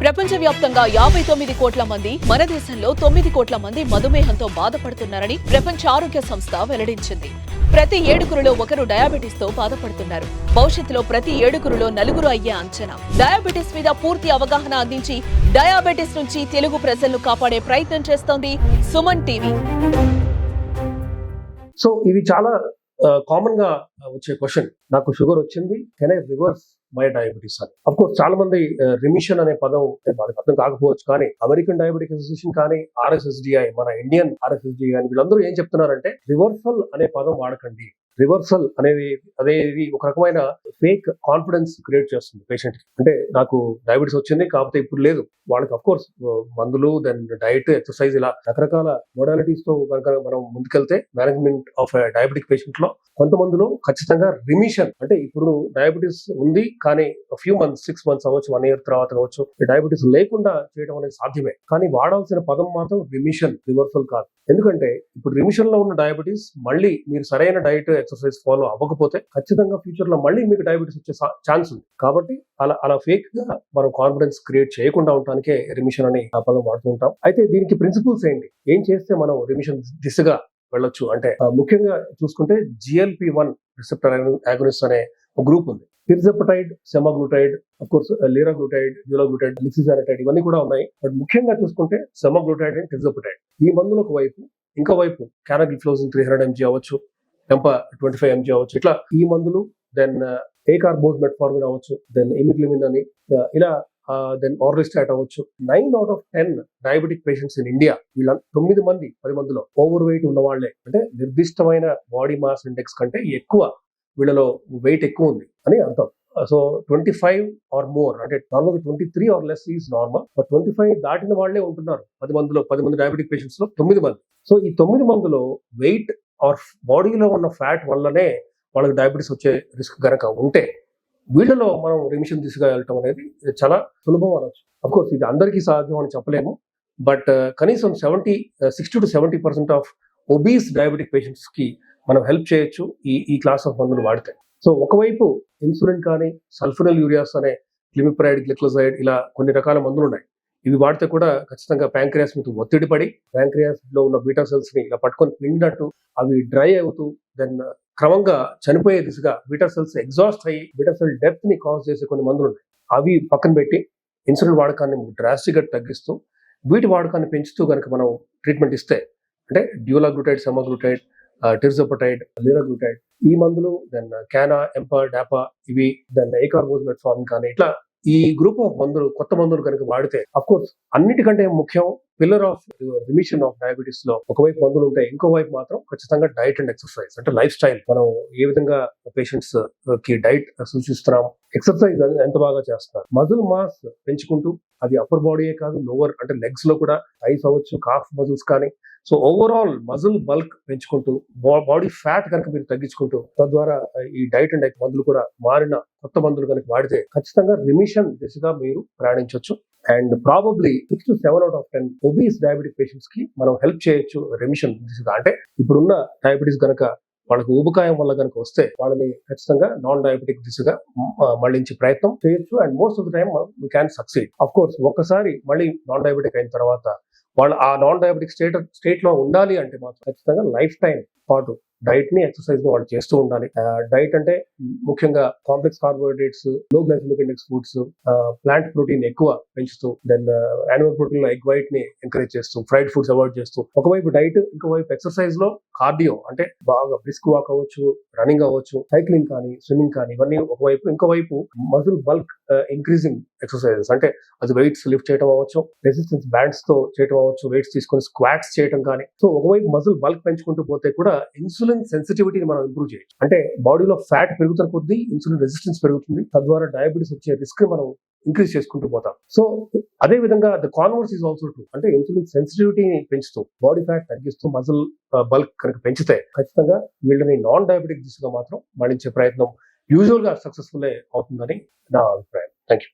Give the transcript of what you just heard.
ప్రపంచవ్యాప్తంగా 59 కోట్ల మంది, మన దేశంలో 9 కోట్ల మంది మధుమేహంతో బాధపడుతున్నారని ప్రపంచ ఆరోగ్య సంస్థ వెల్లడించింది. ప్రతి 7గురిలో ఒకరు డయాబెటిస్ తో బాధపడుతున్నారు. భవిష్యత్తులో ప్రతి 7గురిలో 4 అయ్యే అంచనా. డయాబెటిస్ మీద పూర్తి అవగాహన అందించి డయాబెటిస్ నుంచి తెలుగు ప్రజలను కాపాడే ప్రయత్నం చేస్తోంది సుమన్ టీవీ. సో ఇది చాలా కామన్ గా వచ్చే క్వశ్చన్, నాకు షుగర్ వచ్చింది, can I reverse my diabetes అని. అఫ్ కోర్స్ చాలా మంది రిమిషన్ అనే పదం వాళ్ళకి అర్థం కాకపోవచ్చు, కానీ అమెరికన్ డయాబెటిక్ అసోసియేషన్ కానీ RSSDI, మన ఇండియన్ RSSDI కానీ వీళ్ళందరూ ఏం చెప్తున్నారంటే రివర్సల్ అనే పదం వాడకండి. రివర్సల్ అనేది ఒక రకమైన ఫేక్ కాన్ఫిడెన్స్ క్రియేట్ చేస్తుంది పేషెంట్ కి. అంటే నాకు డయాబెటీస్ వచ్చింది కాకపోతే ఇప్పుడు లేదు, వాళ్ళకి అఫ్ కోర్స్ మందులు, దెన్ డైట్, ఎక్సర్సైజ్, ఇలా రకరకాల మోడాలిటీస్ తో కనుక మనం ముందుకెళ్తే మేనేజ్మెంట్ ఆఫ్ డయాబెటిక్ పేషెంట్ లో కొంతమందిలో ఖచ్చితంగా రిమిషన్, అంటే ఇప్పుడు డయాబెటీస్ ఉంది కానీ ఫ్యూ మంత్స్, 6 months అవ్వచ్చు, 1 year తర్వాత కావచ్చు, డయాబెటీస్ లేకుండా చేయడం అనేది సాధ్యమే. కానీ వాడాల్సిన పదం మాత్రం రిమిషన్, రివర్సల్ కాదు. ఎందుకంటే ఇప్పుడు రిమిషన్ లో ఉన్న డయాబెటీస్ మళ్ళీ మీరు సరైన డైట్, ఎక్సర్సైజ్ ఫాలో అవ్వకపోతే ఖచ్చితంగా ఫ్యూచర్ లో మళ్ళీ మీకు డయాబెటీస్ వచ్చే ఛాన్స్ ఉంది. కాబట్టి అలా ఫేక్ గా మనం కాన్ఫిడెన్స్ క్రియేట్ చేయకుండా ఉండటానికే రిమిషన్ అని ఆ పదం వాడుతూ ఉంటాం. అయితే దీనికి ప్రిన్సిపల్స్ ఏంటి, ఏం చేస్తే మనం రిమిషన్ దిశగా వెళ్ళొచ్చు అంటే, ముఖ్యంగా చూసుకుంటే GLP-1 రిసెప్టర్ యాగనిస్ట్ అనే ఒక గ్రూప్ ఉంది. తిర్జెపటైడ్, సెమాగ్లూటైడ్, అఫ్ కోర్స్ లిరాగ్లూటైడ్, డ్యూలాగ్లూటైడ్, లిక్సిజానిటైడ్, ఇవన్నీ కూడా ఉన్నాయి. బట్ ముఖ్యంగా చూసుకుంటే సెమాగ్లూటైడ్ అండ్ తిర్జెపటైడ్, ఈ మందులు ఒక వైపు, ఇంకో వైపు క్యానాగ్లిఫ్లోజిన్ 300 mg అవ్వచ్చు, టెంపా 25 mg అవ్వచ్చు, ఇట్లా ఈ మందులు, దెన్ ఏకార్బోజ్ మెట్ఫార్మిన్ అవ్వచ్చు, దెన్ ఎమిగ్లిమిన్ అని, ఇలా దెన్ ఆర్లిస్టాట్ అవ్వచ్చు. 9 out of 10 diabetic patients in India, వీళ్ళ 9 మంది 10 మందిలో ఓవర్ వెయిట్ ఉన్న వాళ్లే. అంటే నిర్దిష్టమైన బాడీ మాస్ ఇండెక్స్ కంటే ఎక్కువ వీళ్ళలో వెయిట్ ఎక్కువ ఉంది అని అర్థం. సో 25 or more, అంటే నార్మల్గా 23 or less is normal, but 25 దాటిన వాళ్లే ఉంటున్నారు 10 మంది డయాబెటిక్ పేషెంట్స్ లో 9 మంది. సో ఈ 9 మందిలో వెయిట్ ఆర్ బాడీలో ఉన్న ఫ్యాట్ వల్లనే వాళ్ళకి డయాబెటీస్ వచ్చే రిస్క్ గనక ఉంటే, వీళ్ళలో మనం రిమిషన్ దిశగా వెళ్ళటం అనేది చాలా సులభం అనొచ్చు. అఫ్ కోర్స్ ఇది అందరికీ సాధ్యం అని చెప్పలేము, బట్ కనీసం 60 to 70% of obese diabetic patients కి మనం హెల్ప్ చేయొచ్చు ఈ క్లాస్ ఆఫ్ మందులు వాడితే. సో ఒకవైపు ఇన్సులిన్ కానీ, సల్ఫోనిల్ యూరియాస్ అనే క్లిమిప్రైడ్, గ్లిక్లోజైడ్, ఇలా కొన్ని రకాల మందులు ఉన్నాయి. ఇవి వాడితే కూడా ఖచ్చితంగా ప్యాంక్రియాస్ మీద ఒత్తిడి పడి ప్యాంక్రియాస్ లో ఉన్న బీటా సెల్స్ ని ఇలా పట్టుకొని పిండినట్టు అవి డ్రై అవుతూ, దెన్ క్రమంగా చనిపోయే దిశగా బీటా సెల్స్ ఎగ్జాస్ట్ అయ్యి బీటా సెల్ డెత్ ని కాజ్ చేసే కొన్ని మందులు ఉన్నాయి. అవి పక్కన పెట్టి ఇన్సులిన్ వాడకాన్ని డ్రాస్టిక్ గా తగ్గిస్తూ, వీటి వాడకాన్ని పెంచుతూ కనుక మనం ట్రీట్మెంట్ ఇస్తే, అంటే డ్యూలాగ్లూటైడ్, సెమాగ్లూటైడ్, తిర్జెపటైడ్, లిరాగ్లూటైడ్, ఈ మందులు, దెన్ క్యానా, ఎంపా, డాపా, ఇవి, దెన్ ఏకార్బోజ్ మెట్ఫార్మిన్ కానీ, ఇట్లా ఈ గ్రూప్ ఆఫ్ మందులు, కొత్త మందులు కనుక వాడితే, అఫ్ కోర్స్ అన్నిటికంటే ముఖ్యం pillar of remission of diabetes లో ఒకవైపు మందులు ఉంటాయి, ఇంకో వైపు మాత్రం ఖచ్చితంగా డైట్ అండ్ ఎక్సర్సైజ్, అంటే లైఫ్ స్టైల్. మనం ఏ విధంగా పేషెంట్స్ కి డైట్ సూచిస్తున్నాం, ఎక్సర్సైజ్ ఎంత బాగా చేస్తున్నారు, మజిల్ మాస్ పెంచుకుంటూ, అది అప్పర్ బాడీయే కాదు, లోవర్ అంటే లెగ్స్ లో కూడా, ఐస్ అవ్వచ్చు, కాఫ్ మజిల్స్ కానీ, సో ఓవరాల్ మజిల్ బల్క్ పెంచుకుంటూ, బాడీ ఫ్యాట్ కనుక మీరు తగ్గించుకుంటూ, తద్వారా ఈ డైట్ అండ్ మందులు కూడా మారిన కొత్త మందులు కనుక వాడితే ఖచ్చితంగా రిమిషన్ దిశగా మీరు ప్రయాణించవచ్చు. And probably 6 to 7 out of 10 obese diabetic patients కి మనం హెల్ప్ చేయొచ్చు రిమిషన్ దిశగా. అంటే ఇప్పుడున్న డయాబెటీస్ కనుక వాళ్ళకి ఊబకాయం వల్ల కనుక వస్తే, వాళ్ళని ఖచ్చితంగా నాన్ డయాబెటిక్ దిశగా మళ్ళించే ప్రయత్నం చేయొచ్చు. And most of the time we can succeed. Of course ఒక్కసారి మళ్ళీ నాన్ డయాబెటిక్ అయిన తర్వాత వాళ్ళు ఆ నాన్ డయాబెటిక్ స్టేట్ లో ఉండాలి అంటే మాత్రం ఖచ్చితంగా లైఫ్ టైం పాటు డైట్ ని, ఎక్సర్సైజ్ ని వాళ్ళు చేస్తూ ఉండాలి. డైట్ అంటే ముఖ్యంగా complex carbohydrates, low glycemic index foods, plant protein ఎక్కువ పెంచుతూ, దెన్ యానిమల్ ప్రోటీన్ లో ఎగ్ వైట్ ని ఎంకరేజ్ చేస్తూ, ఫ్రైడ్ ఫుడ్స్ అవాయిడ్ చేస్తూ, ఒకవైపు డైట్, ఇంకోవైపు ఎక్సర్సైజ్ లో కార్డియో, అంటే బాగా బ్రిస్క్ వాక్ అవ్వచ్చు, రన్నింగ్ అవ్వచ్చు, సైక్లింగ్ కానీ, స్విమ్మింగ్ కానీ, ఇవన్నీ ఒకవైపు. ఇంకోవైపు మజిల్ బల్క్ ఇంక్రీజింగ్ ఎక్సర్సైజెస్, అంటే అది వెయిట్స్ లిఫ్ట్ చేయడం అవ్వచ్చు, రెసిస్టెన్స్ బ్యాండ్స్ తో చేయడం అవ్వచ్చు, వెయిట్స్ తీసుకొని స్క్వాట్స్ చేయడం కానీ. సో ఒకవైపు మజిల్ బల్క్ పెంచుకుంటూ పోతే కూడా ఇన్సులిన్ సెన్సిటివిటీని మనం ఇంప్రూవ్ చేయొచ్చు. అంటే బాడీలో ఫ్యాట్ పెరుగుతున్న కొద్దీ ఇన్సులిన్ రెసిస్టెన్స్ పెరుగుతుంది, తద్వారా డయాబెటీస్ వచ్చే రిస్క్ మనం ఇంక్రీజ్ చేసుకుంటూ పోతాం. సో అదే విధంగా the converse is also true. అంటే ఇన్సులిన్ సెన్సిటివిటీని పెంచుతూ, బాడీ ఫ్యాట్ తగ్గిస్తూ, మజిల్ బల్క్ కనుక పెంచితే ఖచ్చితంగా వీళ్ళని నాన్ డయాబెటిక్ దిశగా మాత్రం మళ్ళించే ప్రయత్నం యూజువల్ గా సక్సెస్ఫుల్ అవుతుందని నా అభిప్రాయం. Thank you.